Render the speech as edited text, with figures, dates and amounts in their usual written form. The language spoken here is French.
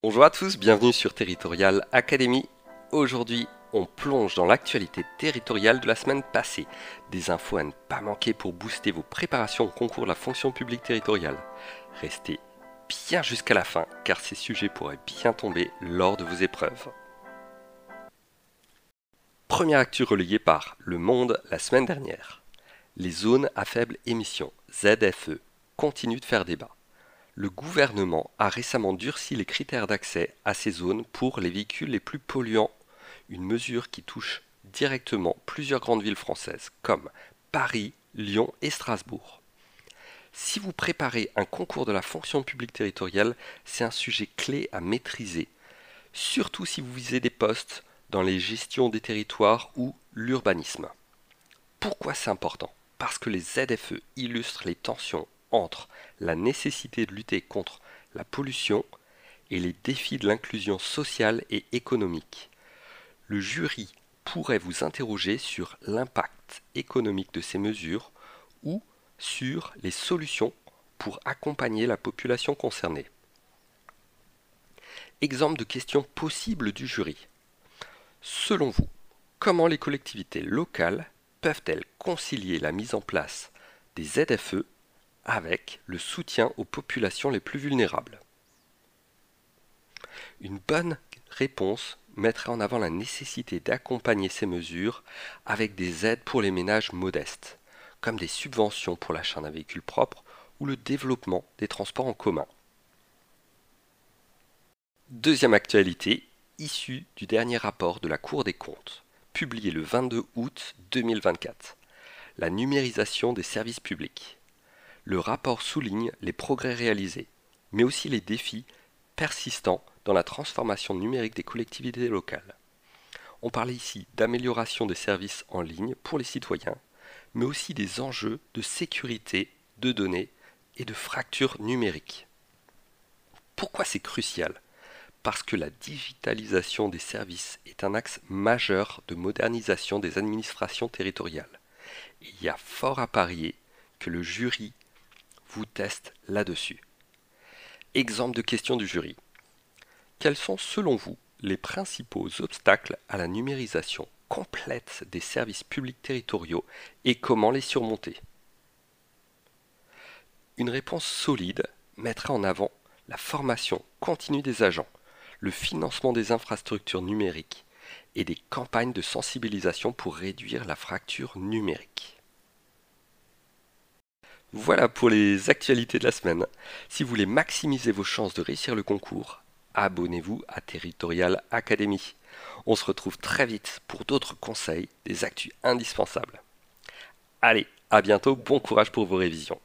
Bonjour à tous, bienvenue sur Territorial Academy. Aujourd'hui, on plonge dans l'actualité territoriale de la semaine passée. Des infos à ne pas manquer pour booster vos préparations au concours de la fonction publique territoriale. Restez bien jusqu'à la fin, car ces sujets pourraient bien tomber lors de vos épreuves. Première actu relayée par Le Monde la semaine dernière. Les zones à faible émission, ZFE, continuent de faire débat. Le gouvernement a récemment durci les critères d'accès à ces zones pour les véhicules les plus polluants, une mesure qui touche directement plusieurs grandes villes françaises comme Paris, Lyon et Strasbourg. Si vous préparez un concours de la fonction publique territoriale, c'est un sujet clé à maîtriser, surtout si vous visez des postes dans les gestions des territoires ou l'urbanisme. Pourquoi c'est important ? Parce que les ZFE illustrent les tensions entre la nécessité de lutter contre la pollution et les défis de l'inclusion sociale et économique. Le jury pourrait vous interroger sur l'impact économique de ces mesures ou sur les solutions pour accompagner la population concernée. Exemple de questions possibles du jury. Selon vous, comment les collectivités locales peuvent-elles concilier la mise en place des ZFE avec le soutien aux populations les plus vulnérables? Une bonne réponse mettrait en avant la nécessité d'accompagner ces mesures avec des aides pour les ménages modestes, comme des subventions pour l'achat d'un véhicule propre ou le développement des transports en commun. Deuxième actualité, issue du dernier rapport de la Cour des comptes, publié le 22 août 2024, la numérisation des services publics. Le rapport souligne les progrès réalisés, mais aussi les défis persistants dans la transformation numérique des collectivités locales. On parle ici d'amélioration des services en ligne pour les citoyens, mais aussi des enjeux de sécurité de données et de fracture numérique. Pourquoi c'est crucial ? Parce que la digitalisation des services est un axe majeur de modernisation des administrations territoriales. Et il y a fort à parier que le jury vous teste là-dessus. Exemple de question du jury. Quels sont selon vous les principaux obstacles à la numérisation complète des services publics territoriaux et comment les surmonter? Une réponse solide mettra en avant la formation continue des agents, le financement des infrastructures numériques et des campagnes de sensibilisation pour réduire la fracture numérique. Voilà pour les actualités de la semaine. Si vous voulez maximiser vos chances de réussir le concours, abonnez-vous à Territorial Academy. On se retrouve très vite pour d'autres conseils, des actus indispensables. Allez, à bientôt, bon courage pour vos révisions.